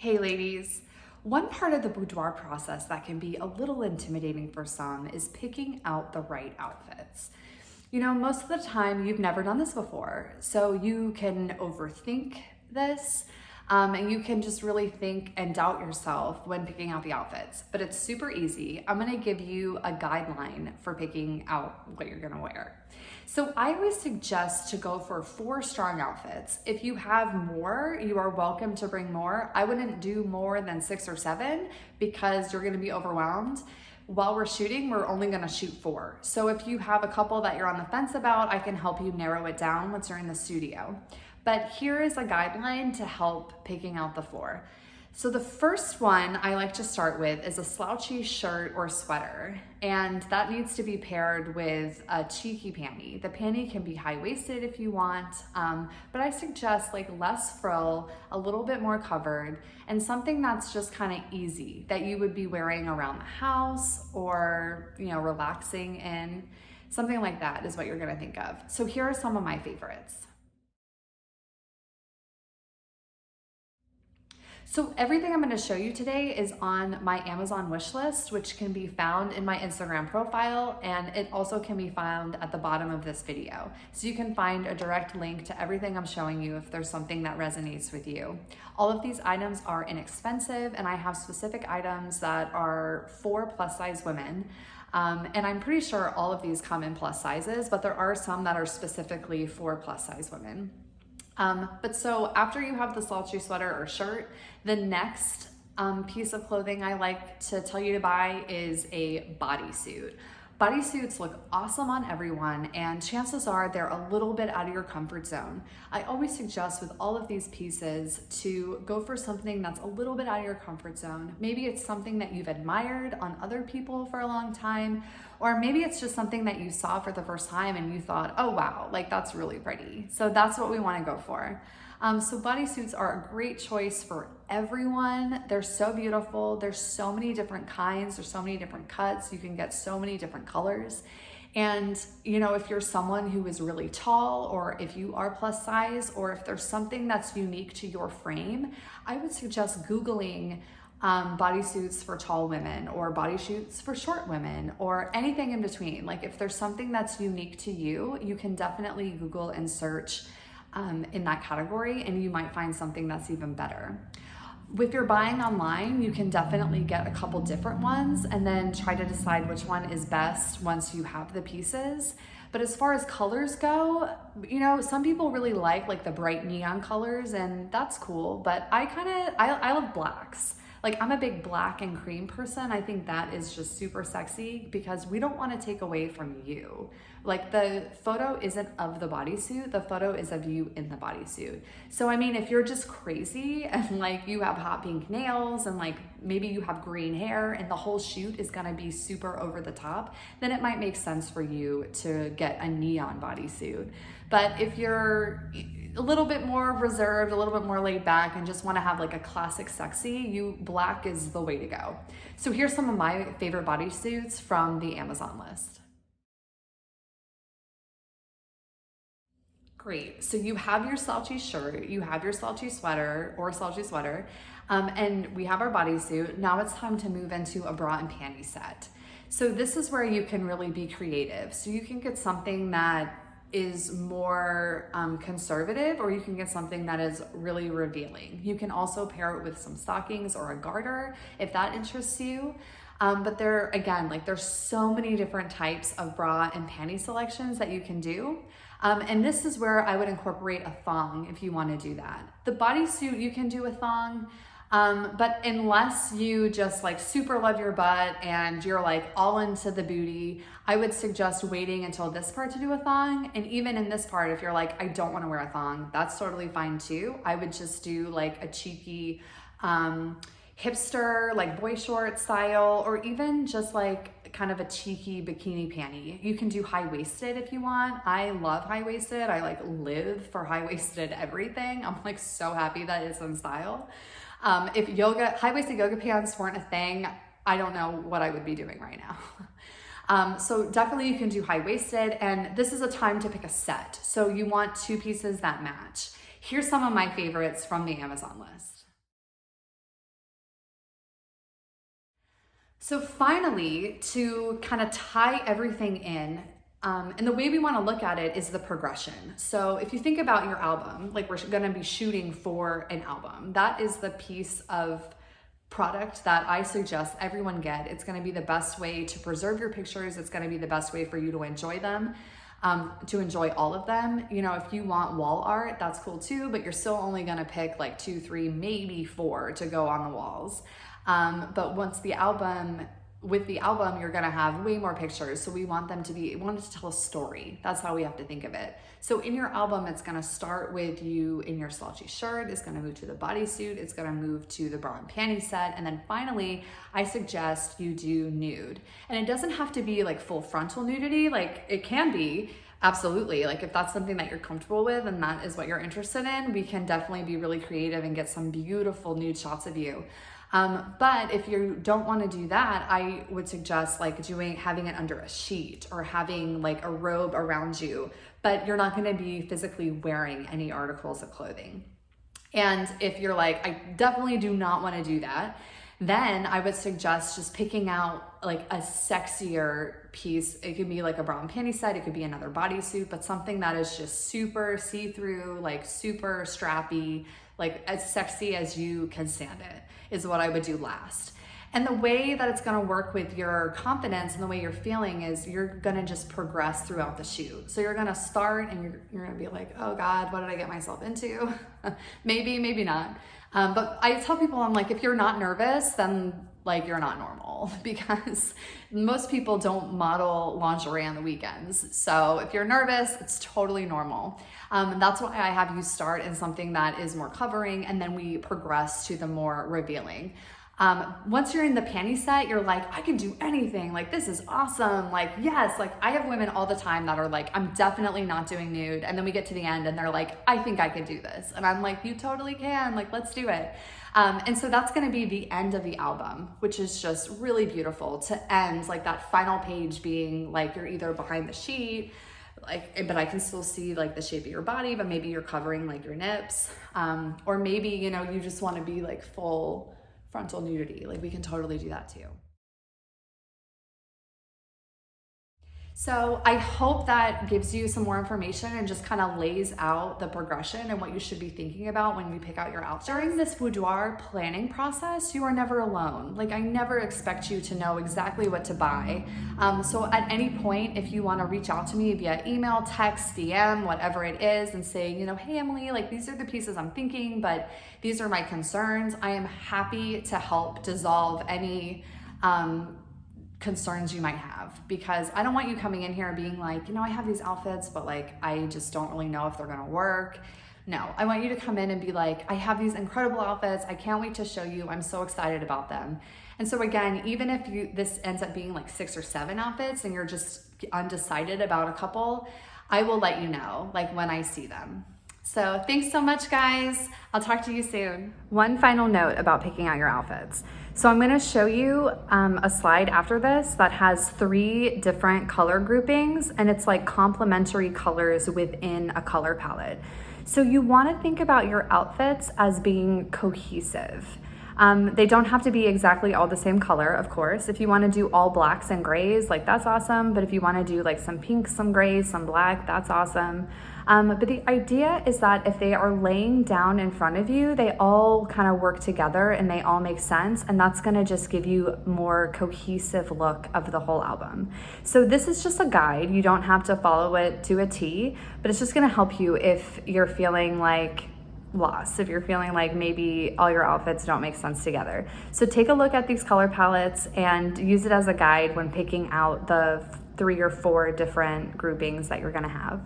Hey ladies, one part of the boudoir process that can be a little intimidating for some is picking out the right outfits. You know, most of the time you've never done this before, so you can overthink this and you can just really think and doubt yourself when picking out the outfits, but it's super easy. I'm gonna give you a guideline for picking out what you're gonna wear. So I always suggest to go for 4 strong outfits. If you have more, you are welcome to bring more. I wouldn't do more than 6 or 7 because you're gonna be overwhelmed. While we're shooting, we're only gonna shoot 4. So if you have a couple that you're on the fence about, I can help you narrow it down once you're in the studio. But here is a guideline to help picking out the 4. So the first one I like to start with is a slouchy shirt or sweater, and that needs to be paired with a cheeky panty. The panty can be high-waisted if you want, but I suggest like less frill, a little bit more covered, and something that's just kind of easy that you would be wearing around the house or, you know, relaxing in. Something like that is what you're gonna think of. So here are some of my favorites. So everything I'm gonna show you today is on my Amazon wish list, which can be found in my Instagram profile, and it also can be found at the bottom of this video. So you can find a direct link to everything I'm showing you if there's something that resonates with you. All of these items are inexpensive, and I have specific items that are for plus size women. And I'm pretty sure all of these come in plus sizes, but there are some that are specifically for plus size women. But so after you have the slouchy sweater or shirt, the next piece of clothing I like to tell you to buy is a bodysuit. Bodysuits look awesome on everyone, and chances are they're a little bit out of your comfort zone. I always suggest with all of these pieces to go for something that's a little bit out of your comfort zone. Maybe it's something that you've admired on other people for a long time, or maybe it's just something that you saw for the first time and you thought, oh wow, like that's really pretty. So that's what we want to go for. So bodysuits are a great choice for everyone. They're so beautiful. There's so many different kinds. There's so many different cuts. You can get so many different colors. And, you know, if you're someone who is really tall, or if you are plus size, or if there's something that's unique to your frame, I would suggest Googling bodysuits for tall women or bodysuits for short women or anything in between. Like if there's something that's unique to you, you can definitely Google and search in that category, and you might find something that's even better. If you're buying online, you can definitely get a couple different ones and then try to decide which one is best once you have the pieces. But as far as colors go, you know, some people really like the bright neon colors, and that's cool, but I love blacks. Like I'm a big black and cream person. I think that is just super sexy because we don't want to take away from you. Like the photo isn't of the bodysuit, the photo is of you in the bodysuit. So I mean, if you're just crazy and like you have hot pink nails and like maybe you have green hair and the whole shoot is gonna be super over the top, then it might make sense for you to get a neon bodysuit. But if you're a little bit more reserved, a little bit more laid back, and just want to have like a classic sexy, black is the way to go. So here's some of my favorite bodysuits from the Amazon list. Great, so you have your slouchy shirt, you have your slouchy sweater or slouchy sweater, and we have our bodysuit. Now it's time to move into a bra and panty set. So this is where you can really be creative. So you can get something that is more conservative, or you can get something that is really revealing. You can also pair it with some stockings or a garter if that interests you. But there's so many different types of bra and panty selections that you can do. And this is where I would incorporate a thong if you want to do that. The bodysuit you can do a thong, but unless you just like super love your butt and you're like all into the booty, I would suggest waiting until this part to do a thong. And even in this part, if you're like, I don't want to wear a thong, that's totally fine too. I would just do like a cheeky, hipster, like boy short style, or even just like kind of a cheeky bikini panty. You can do high-waisted if you want. I love high-waisted. I like live for high-waisted everything. I'm like so happy that it's in style. If high-waisted yoga pants weren't a thing, I don't know what I would be doing right now. So definitely you can do high-waisted, and this is a time to pick a set. So you want 2 pieces that match. Here's some of my favorites from the Amazon list. So finally, to kind of tie everything in, and the way we want to look at it is the progression. So if you think about your album, like we're going to be shooting for an album, that is the piece of product that I suggest everyone get. It's going to be the best way to preserve your pictures. It's going to be the best way for you to enjoy them, to enjoy all of them. You know, if you want wall art, that's cool too, but you're still only going to pick like 2, 3, maybe 4 to go on the walls. But once with the album, you're gonna have way more pictures. So we want we want it to tell a story. That's how we have to think of it. So in your album, it's gonna start with you in your slouchy shirt. It's gonna move to the bodysuit. It's gonna move to the bra and panty set. And then finally, I suggest you do nude. And it doesn't have to be like full frontal nudity. Like it can be, absolutely. Like if that's something that you're comfortable with and that is what you're interested in, we can definitely be really creative and get some beautiful nude shots of you. But if you don't want to do that, I would suggest like having it under a sheet or having like a robe around you, but you're not going to be physically wearing any articles of clothing. And if you're like, I definitely do not want to do that, then I would suggest just picking out like a sexier piece. It could be like a bra and panty set. It could be another bodysuit, but something that is just super see-through, like super strappy, like as sexy as you can stand it is what I would do last. And the way that it's gonna work with your confidence and the way you're feeling is you're gonna just progress throughout the shoot. So you're gonna start and you're gonna be like, oh God, what did I get myself into? Maybe, maybe not. But I tell people, I'm like, if you're not nervous, then like you're not normal, because most people don't model lingerie on the weekends. So if you're nervous, it's totally normal. That's why I have you start in something that is more covering, and then we progress to the more revealing. Once you're in the panty set, you're like, I can do anything. Like, this is awesome. Like, yes, like I have women all the time that are like, I'm definitely not doing nude. And then we get to the end and they're like, I think I could do this. And I'm like, you totally can, like, let's do it. And so that's going to be the end of the album, which is just really beautiful to end, like that final page being like, you're either behind the sheet, like, but I can still see like the shape of your body, but maybe you're covering like your nips. Or maybe, you know, you just want to be like full frontal nudity. Like we can totally do that too. So I hope that gives you some more information and just kind of lays out the progression and what you should be thinking about when you pick out your outfit. During this boudoir planning process, you are never alone. Like I never expect you to know exactly what to buy. So at any point, if you want to reach out to me via email, text, DM, whatever it is, and say, you know, hey Emily, like these are the pieces I'm thinking, but these are my concerns, I am happy to help dissolve any concerns you might have, because I don't want you coming in here and being like, you know, I have these outfits, but like, I just don't really know if they're gonna work. No, I want you to come in and be like, I have these incredible outfits. I can't wait to show you. I'm so excited about them. And so again, even if this ends up being like 6 or 7 outfits and you're just undecided about a couple, I will let you know, like when I see them. So thanks so much, guys. I'll talk to you soon. One final note about picking out your outfits. So I'm gonna show you a slide after this that has 3 different color groupings, and it's like complementary colors within a color palette. So you wanna think about your outfits as being cohesive. They don't have to be exactly all the same color, of course. If you wanna do all blacks and grays, like that's awesome. But if you wanna do like some pink, some grays, some black, that's awesome. But the idea is that if they are laying down in front of you, they all kind of work together and they all make sense. And that's gonna just give you more cohesive look of the whole album. So this is just a guide. You don't have to follow it to a T, but it's just gonna help you if you're feeling like lost, if you're feeling like maybe all your outfits don't make sense together. So take a look at these color palettes and use it as a guide when picking out the 3 or 4 different groupings that you're gonna have.